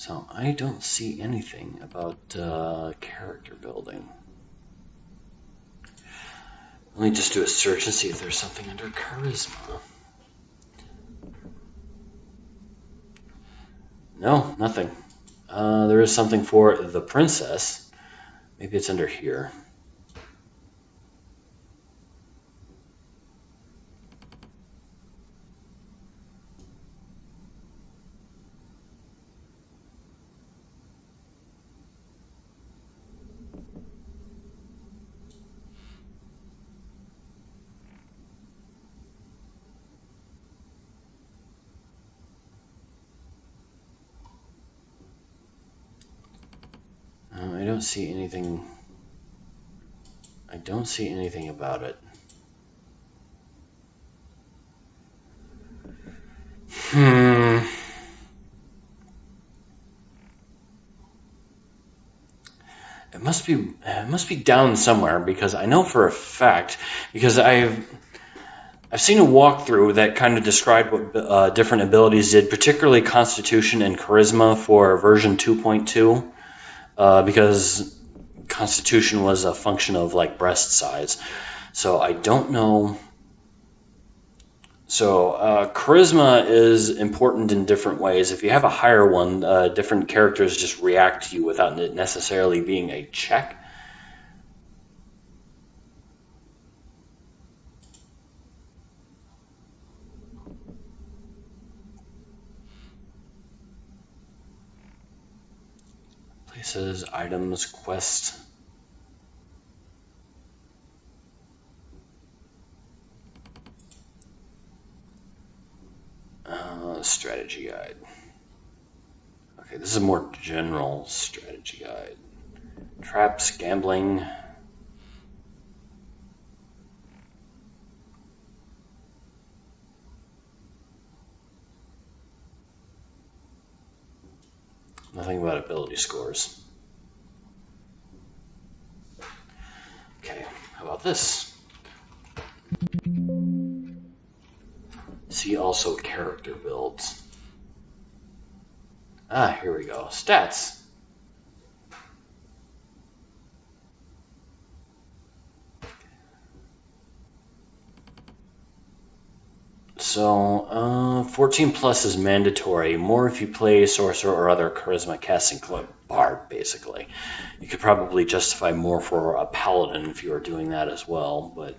So I don't see anything about character building. Let me just do a search and see if there's something under charisma. No, nothing. There is something for the princess. Maybe it's under here. I don't see anything. I don't see anything about it. It must be down somewhere, because I know for a fact, because I've seen a walkthrough that kind of described what different abilities did, particularly Constitution and Charisma for version 2.2, because Constitution was a function of like breast size. So I don't know. So Charisma is important in different ways. If you have a higher one, different characters just react to you without it necessarily being a check. Places, items, quest. Strategy guide. Okay, this is a more general strategy guide. Traps, gambling. Nothing about ability scores. Okay, how about this? See also character builds. Ah, here we go. Stats. So, 14 plus is mandatory. More if you play sorcerer or other charisma casting bard, basically. You could probably justify more for a paladin if you were doing that as well, but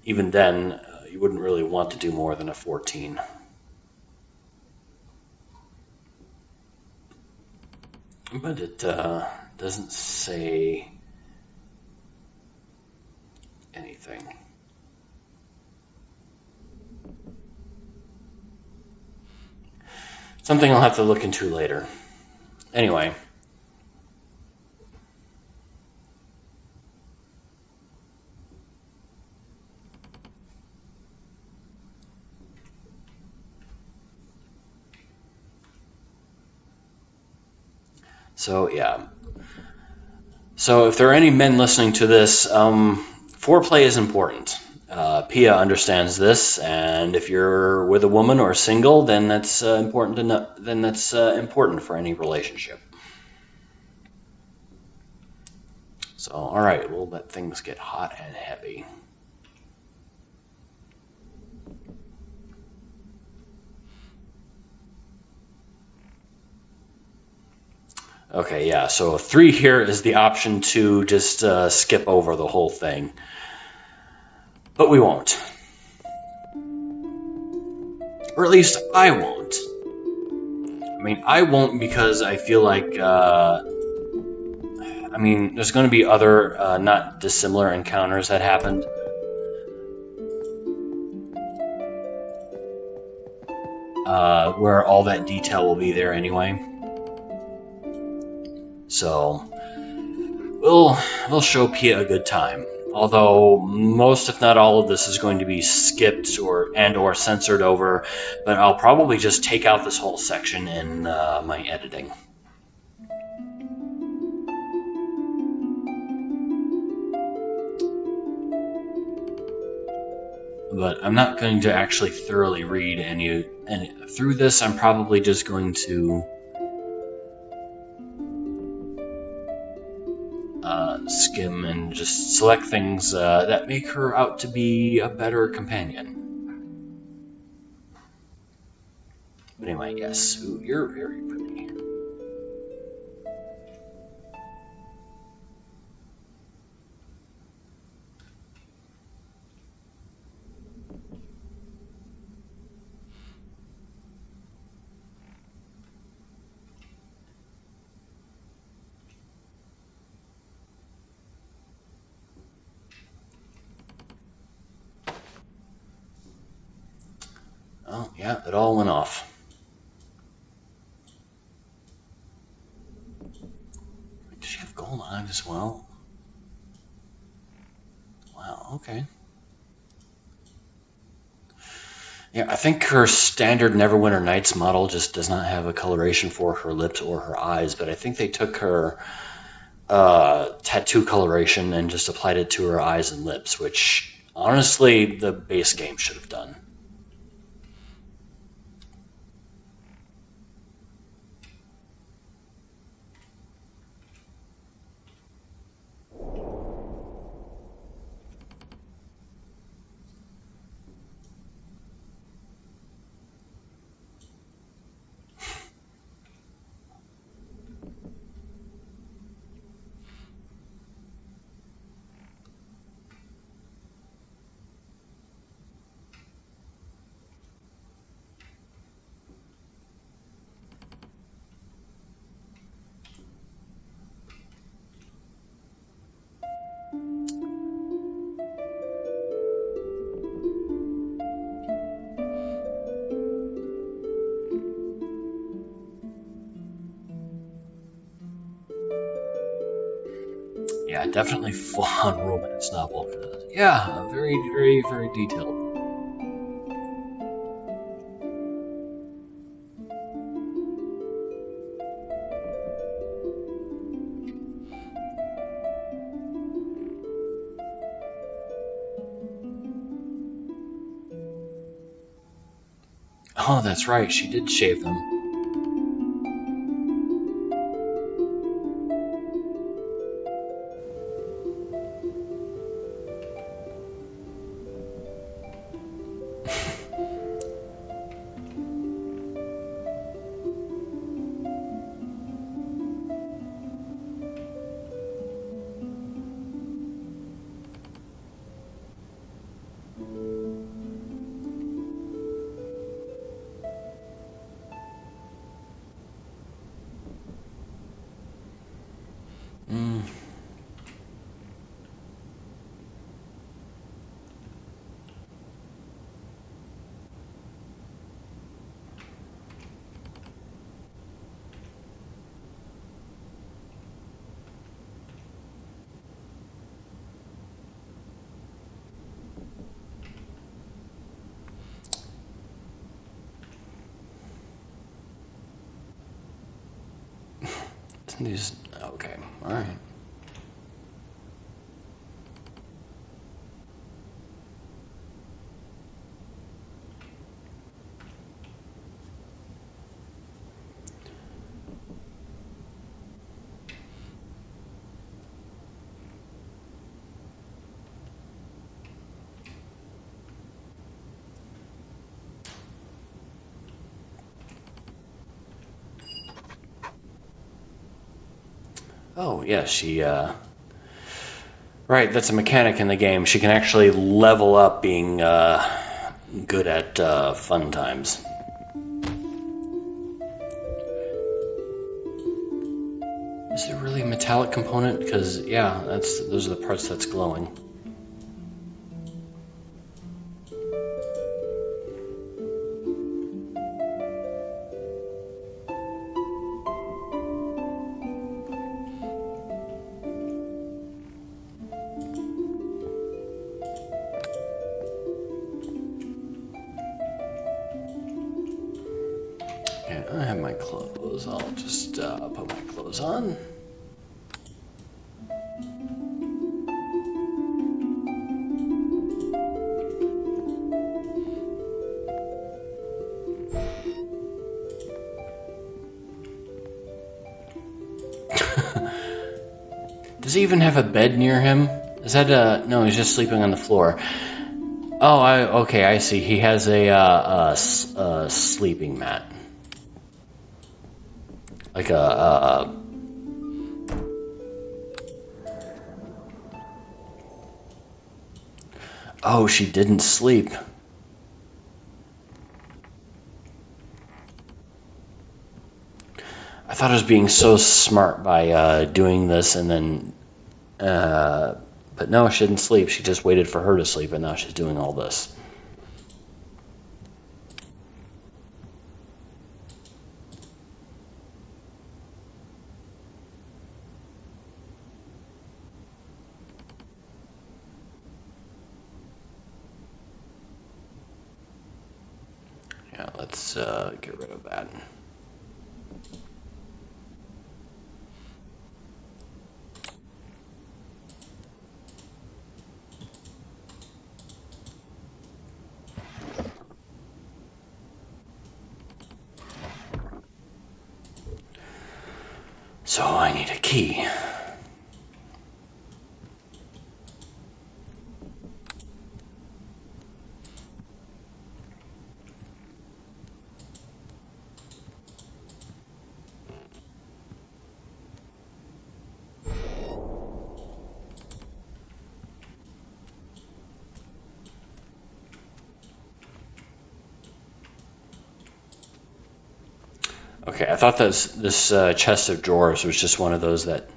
even then, you wouldn't really want to do more than a 14. But it doesn't say anything. Something I'll have to look into later. Anyway. So, yeah. So, if there are any men listening to this, foreplay is important. Pia understands this, and if you're with a woman or single, then that's important to know. Then that's important for any relationship. So, all right, we'll let things get hot and heavy. Okay, yeah. So 3 here is the option to just skip over the whole thing, but we won't. Or at least I won't. I mean, I won't because I feel like, I mean, there's going to be other not dissimilar encounters that happened. Where all that detail will be there anyway. So, we'll show Pia a good time. Although most, if not all, of this is going to be skipped or censored over, but I'll probably just take out this whole section in my editing. But I'm not going to actually thoroughly read any through this. I'm probably just going to skim and just select things that make her out to be a better companion. But anyway, yes, ooh, you're very pretty. Oh, yeah, it all went off. Does she have gold eyes as well? Wow, okay. Yeah, I think her standard Neverwinter Nights model just does not have a coloration for her lips or her eyes, but I think they took her tattoo coloration and just applied it to her eyes and lips, which honestly the base game should have done. Yeah, definitely full-on romance novel. Yeah, very, very, very detailed. Oh, that's right, she did shave them. Mm. These, okay, all right. Oh, yeah, she, right, that's a mechanic in the game. She can actually level up being good at fun times. Is it really a metallic component? Because, yeah, those are the parts that's glowing. Okay, I have my clothes. I'll just put my clothes on. Does he even have a bed near him? Is that no, he's just sleeping on the floor. Oh, okay, I see. He has a sleeping mat. Like oh, she didn't sleep. I thought I was being so smart by doing this and then but no, she didn't sleep. She just waited for her to sleep, and now she's doing all this. Yeah, let's get rid of that. So I need a key. Okay, I thought this chest of drawers was just one of those that...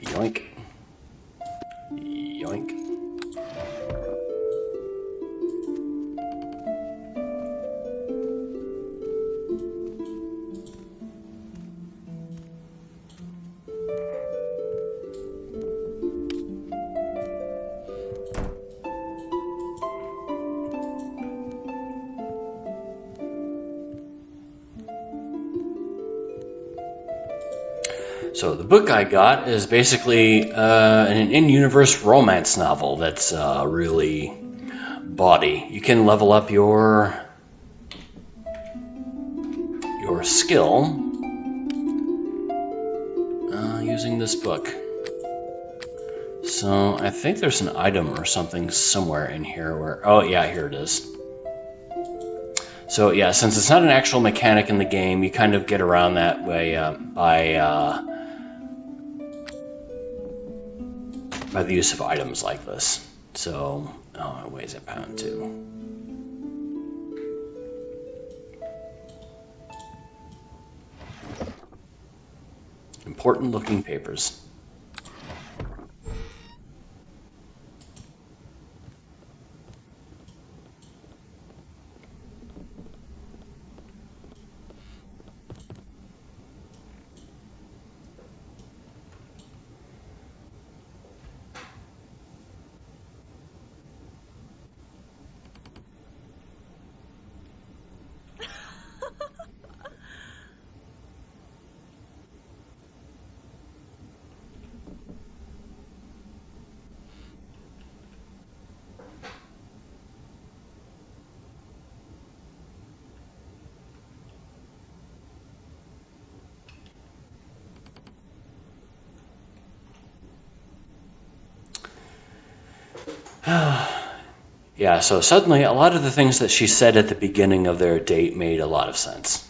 Yoink. Yoink. So the book I got is basically an in-universe romance novel that's really bawdy. You can level up your skill using this book. So I think there's an item or something somewhere in here where... Oh yeah, here it is. So yeah, since it's not an actual mechanic in the game, you kind of get around that way by the use of items like this. So, oh, it weighs a pound too. Important looking papers. Yeah, so suddenly a lot of the things that she said at the beginning of their date made a lot of sense.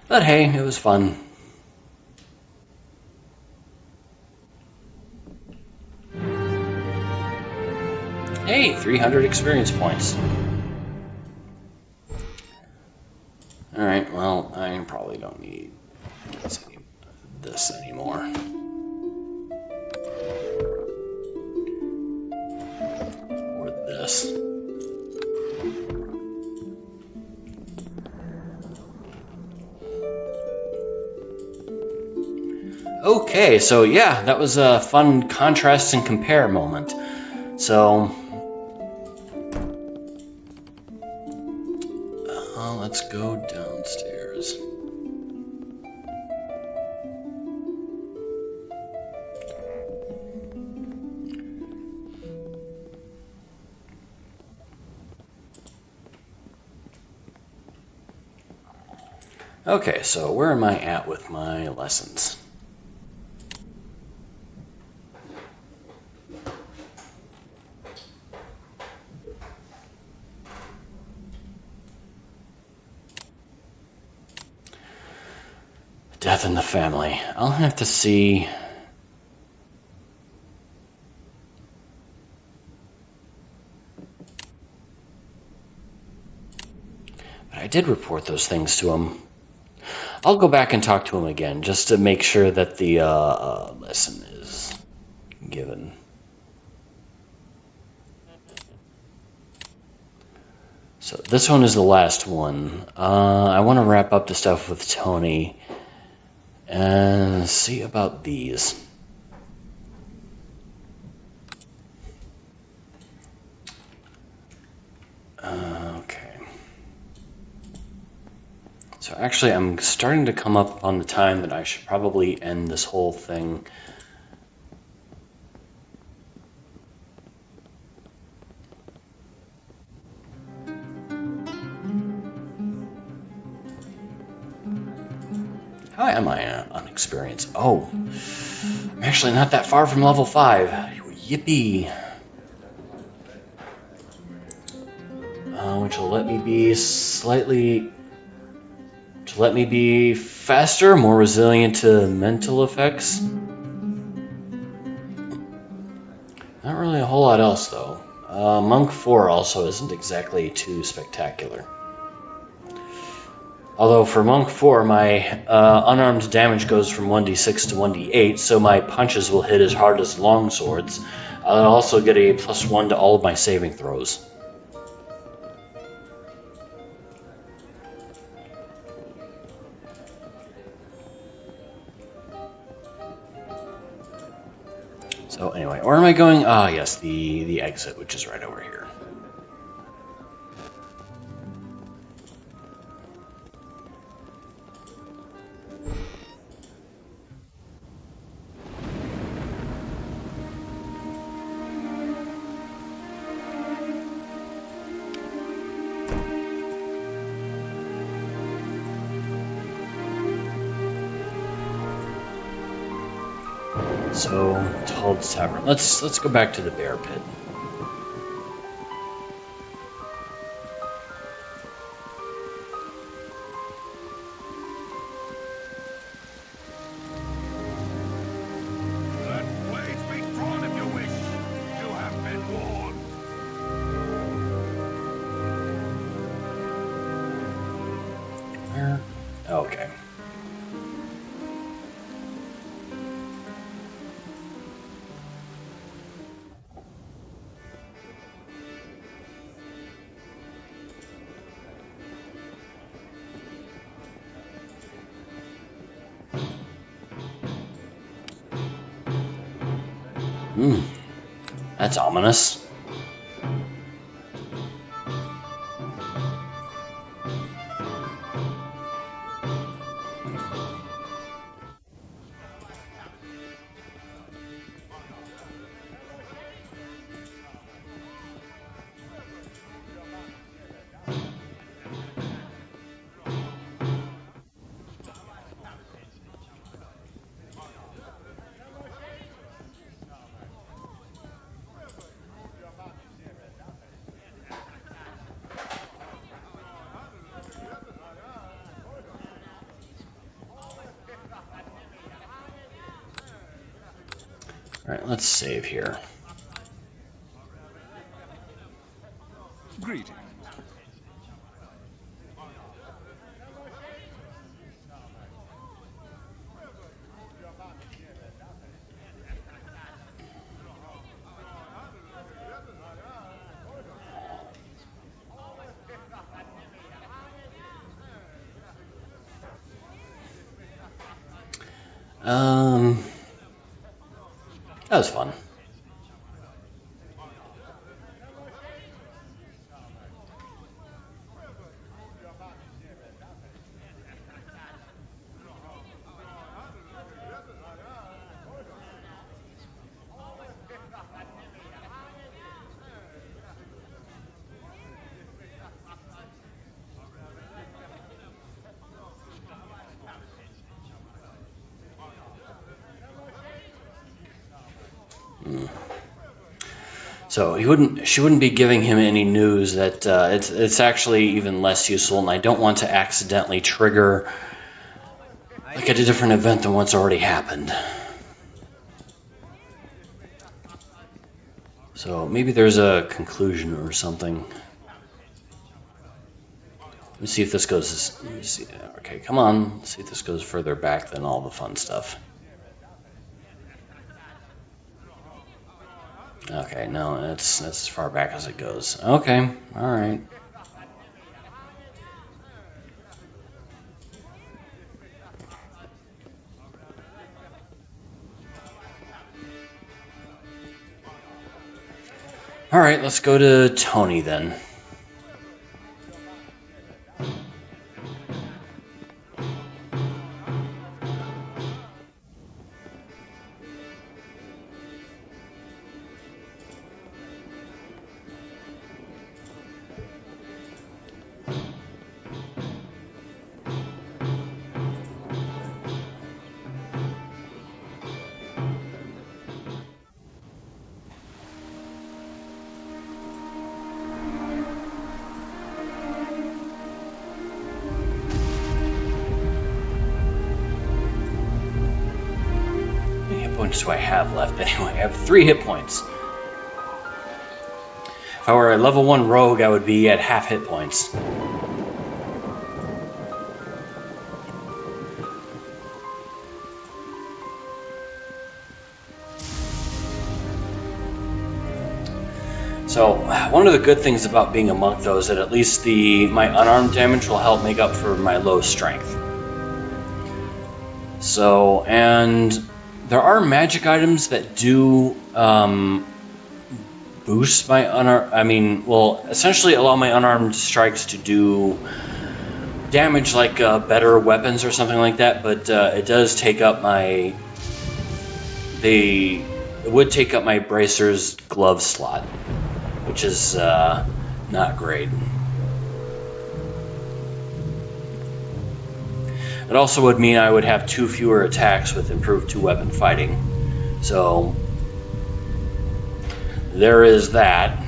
But hey, it was fun. Hey, 300 experience points. Alright, well, I probably don't need this anymore. Or this. Okay, so yeah, that was a fun contrast and compare moment. So, let's go downstairs. Okay, so where am I at with my lessons? Death in the family. I'll have to see. But I did report those things to him. I'll go back and talk to him again just to make sure that the lesson is given. So this one is the last one. I want to wrap up the stuff with Tony and see about these. Okay. So actually, I'm starting to come up on the time that I should probably end this whole thing. How am I on experience? Oh, I'm actually not that far from level 5. Yippee! Which will let me be faster, more resilient to mental effects. Not really a whole lot else, though. Monk 4 also isn't exactly too spectacular. Although for Monk 4, my unarmed damage goes from 1d6 to 1d8, so my punches will hit as hard as long swords. I'll also get a +1 to all of my saving throws. So anyway, where am I going? Ah, yes, the exit, which is right over here. So, Todd's Tavern. Let's go back to the bear pit. Let blades be drawn if you wish. You have been warned. Where? Okay. That's ominous. Alright, let's save here. Greetings. That was fun. So she wouldn't be giving him any news that it's actually even less useful, and I don't want to accidentally trigger like a different event than what's already happened. So maybe there's a conclusion or something. Let me see if this goes. Let me see. Okay, come on. Let's see if this goes further back than all the fun stuff. Okay, no, that's as far back as it goes. Okay, all right. All right, let's go to Tony then. How many hit points do I have left anyway? I have 3 hit points. If I were a level 1 rogue, I would be at half hit points. So, one of the good things about being a monk, though, is that at least my unarmed damage will help make up for my low strength. So, and there are magic items that do boost my essentially allow my unarmed strikes to do damage like better weapons or something like that, but it does take up it would take up my bracer's glove slot, which is not great. It also would mean I would have 2 fewer attacks with improved 2-weapon fighting. So there is that.